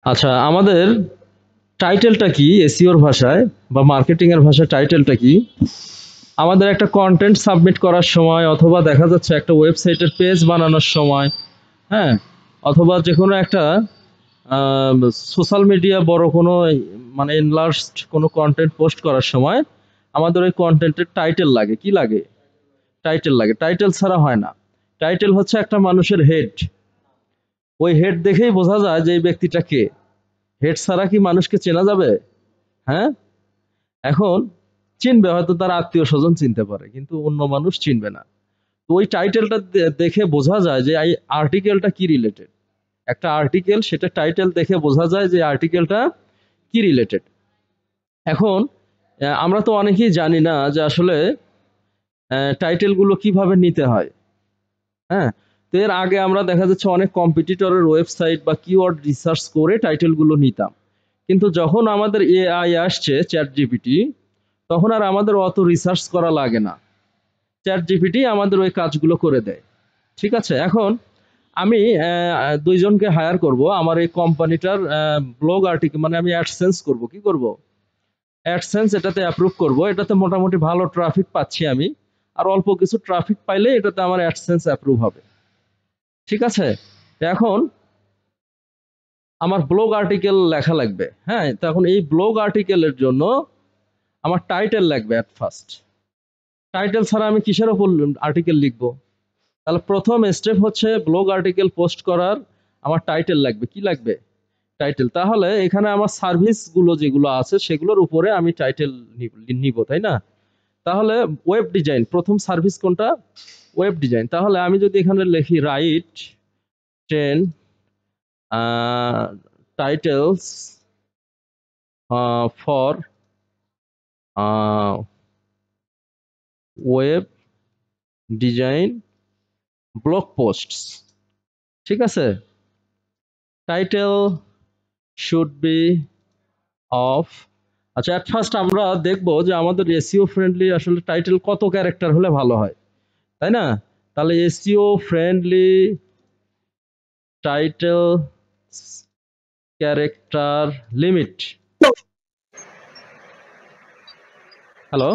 আচ্ছা, আমাদের টাইটেলটা কি এসইওর ভাষায় বা মার্কেটিং এর ভাষায় টাইটেলটা কি? আমাদের একটা কন্টেন্ট সাবমিট করার সময় অথবা দেখা যাচ্ছে একটা ওয়েবসাইটের পেজ বানানোর সময়, হ্যাঁ, অথবা যে কোনো একটা সোশ্যাল মিডিয়া বড় কোনো মানে এনলার্জড কোনো কন্টেন্ট পোস্ট করার সময় আমাদের ওই কন্টেন্টের টাইটেল লাগে। কি লাগে? টাইটেল লাগে। টাইটেল ছাড়া হয় না। টাইটেল হচ্ছে একটা মানুষের হেড। ওই হেড দেখেই বোঝা যায় যে এই ব্যক্তিটা কে। হেড ছাড়া কি মানুষকে চেনা যাবে? হ্যাঁ, এখন চিনবে, হয়তো তার আত্মীয় স্বজন চিনতে পারে, কিন্তু অন্য মানুষ চিনবে না। তো ওই টাইটেলটা দেখে বোঝা যায় যে এই আর্টিকেলটা কি রিলেটেড। একটা আর্টিকেল, সেটা টাইটেল দেখে বোঝা যায় যে আর্টিকেলটা কি রিলেটেড। এখন আমরা তো অনেকেই জানি না যে আসলে টাইটেলগুলো কিভাবে নিতে হয়। হ্যাঁ, তো এর আগে আমরা দেখা যাচ্ছে অনেক কম্পিটিটরের ওয়েবসাইট বা কিওয়ার্ড রিসার্চ করে টাইটেলগুলো নিতাম, কিন্তু যখন আমাদের এআই আসছে, চ্যাট জিপিটি, তখন আর আমাদের অত রিসার্চ করা লাগে না। চ্যাট জিপিটি আমাদের ওই কাজগুলো করে দেয়। ঠিক আছে, এখন আমি দুইজনকে হায়ার করব আমার এই কোম্পানিটার ব্লগ আর্টিকেল, মানে আমি অ্যাডসেন্স করব। কি করব? অ্যাডসেন্স এটাতে অ্যাপ্রুভ করব। এটাতে মোটামুটি ভালো ট্রাফিক পাচ্ছি আমি, আর অল্প কিছু ট্রাফিক পাইলে এটাতে আমার অ্যাডসেন্স অ্যাপ্রুভ হবে। ঠিক আছে, এখন আমার ব্লগ আর্টিকেল লেখা লাগবে। হ্যাঁ, তখন এই ব্লগ আর্টিকেলের জন্য আমার টাইটেল লাগবে অ্যাট ফার্স্ট। টাইটেল ছাড়া আমি কিসের ওপর আর্টিকেল লিখবো? তাহলে প্রথম স্টেপ হচ্ছে ব্লগ আর্টিকেল পোস্ট করার আমার টাইটেল লাগবে। কি লাগবে? টাইটেল। তাহলে এখানে আমার সার্ভিস গুলো যেগুলো আছে সেগুলোর উপরে আমি টাইটেল নিব, তাই না? তাহলে ওয়েব ডিজাইন, প্রথম সার্ভিস কোনটা? Web design. তাহলে আমি যদি এখানে লিখি right 10 titles for web design blog posts. ঠিক আছে, টাইটেল শুড বি অফ। আচ্ছা, অ্যাট ফার্স্ট আমরা দেখব যে আমাদের এসইও ফ্রেন্ডলি আসলে টাইটেল কত ক্যারেক্টার হলে ভালো হয়, তাই না? তাহলে SEO friendly title character limit. Hello,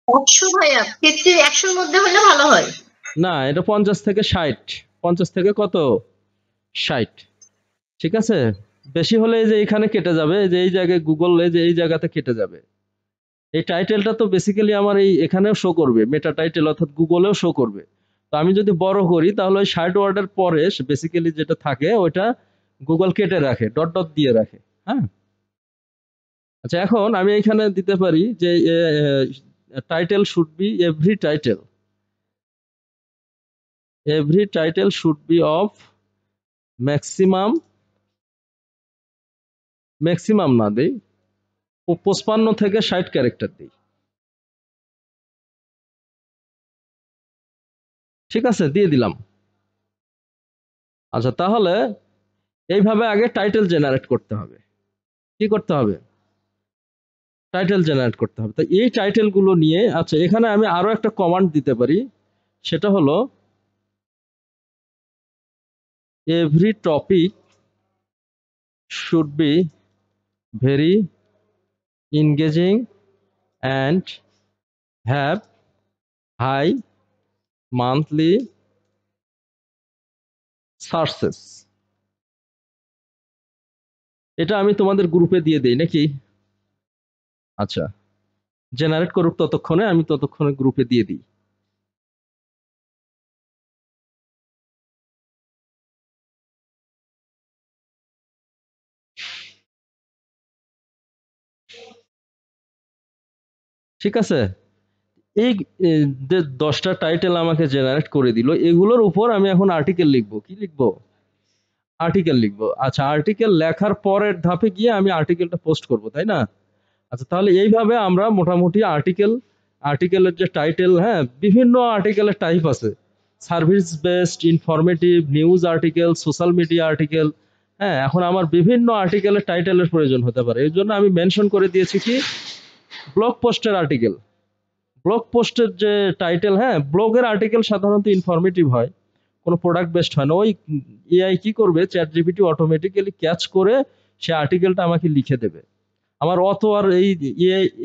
100 ভাইয়া, 100-র মধ্যে হলে ভালো হয়। না, এটা 50 থেকে 60। 50 থেকে কত? 60। ঠিক আছে, বেশি হলে এই যে এখানে কেটে যাবে, যে এই জায়গায় গুগল, এই যে এই জায়গাতে কেটে যাবে। এই টাইটেলটা তো বেসিক্যালি আমার এই এখানেও শো করবে, মেটা টাইটেল অর্থাৎ গুগলেও শো করবে। তো আমি যদি বড় করি তাহলে ওই 60 ওয়ার্ডের পরে বেসিক্যালি যেটা থাকে ওইটা গুগল কেটে রাখে, ডট ডট দিয়ে রাখে। হ্যাঁ, আচ্ছা, এখন আমি এখানে দিতে পারি যে title should be every title should be of maximum, maximum না দেই, 55 থেকে 60 ক্যারেক্টার দিই। ঠিক আছে, দিয়ে দিলাম। আচ্ছা, তাহলে এইভাবে আগে টাইটেল জেনারেট করতে হবে। কি করতে হবে? টাইটেল জেনারেট করতে হবে। তো এই টাইটেলগুলো নিয়ে, আচ্ছা, এখানে আমি আরো একটা কমান্ড দিতে পারি, সেটা হলো every topic should be very engaging and have high monthly searches. এটা আমি তোমাদের গ্রুপে দিয়ে দেই নাকি? আচ্ছা, জেনারেট করুক, ততক্ষণে আমি ততক্ষণে গ্রুপে দিয়ে দিই। ঠিক আছে, এই যে 10টা টাইটেল আমাকে জেনারেট করে দিল, এগুলোর উপর আমি এখন আর্টিকেল লিখবো। কি লিখবো? আর্টিকেল লিখবো। আচ্ছা, আর্টিকেল লেখার পরের ধাপে গিয়ে আমি আর্টিকেলটা পোস্ট করব, তাই না? আচ্ছা, তাহলে এইভাবে আমরা মোটামুটি আর্টিকেলের যে টাইটেল, হ্যাঁ, বিভিন্ন আর্টিকেলের টাইপ আছে। Service based, informative, news article, social media article. হ্যাঁ, এখন আমার বিভিন্ন আর্টিকেলের টাইটেলের প্রয়োজন হতে পারে, এই জন্য আমি মেনশন করে দিয়েছি কি ব্লগ পোস্টের আর্টিকেল। ব্লগ পোস্টের যে টাইটেল, হ্যাঁ, ব্লগের আর্টিকেল সাধারণত ইনফরমেটিভ হয়, কোনো প্রোডাক্ট বেসড হয় না। ওই এআই কি করবে, চ্যাট জিপিটি অটোমেটিক্যালি ক্যাচ করে সে আর্টিকেলটা আমাকে লিখে দেবে। আমার অত আর এই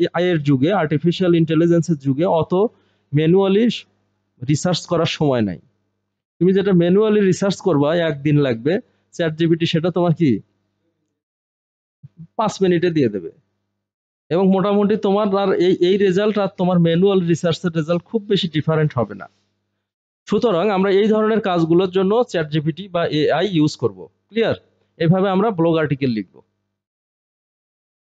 এআই এর যুগে, আর্টিফিশিয়াল ইন্টেলিজেন্সের যুগে অত ম্যানুয়ালি রিসার্চ করার সময় নাই। তুমি যেটা ম্যানুয়ালি রিসার্চ করবা একদিন লাগবে, চ্যাট জিপিটি সেটা তোমার কি 5 মিনিটে দিয়ে দেবে। এবং মোটামুটি তোমার আর এই রেজাল্ট আর তোমার ম্যানুয়াল রিসার্চের রেজাল্ট খুব বেশি ডিফারেন্ট হবে না। সুতরাং আমরা এই ধরনের কাজগুলোর জন্য চ্যাট জিপিটি বা এআই ইউজ করব। ক্লিয়ার? এভাবে আমরা ব্লগ আর্টিকেল লিখবো।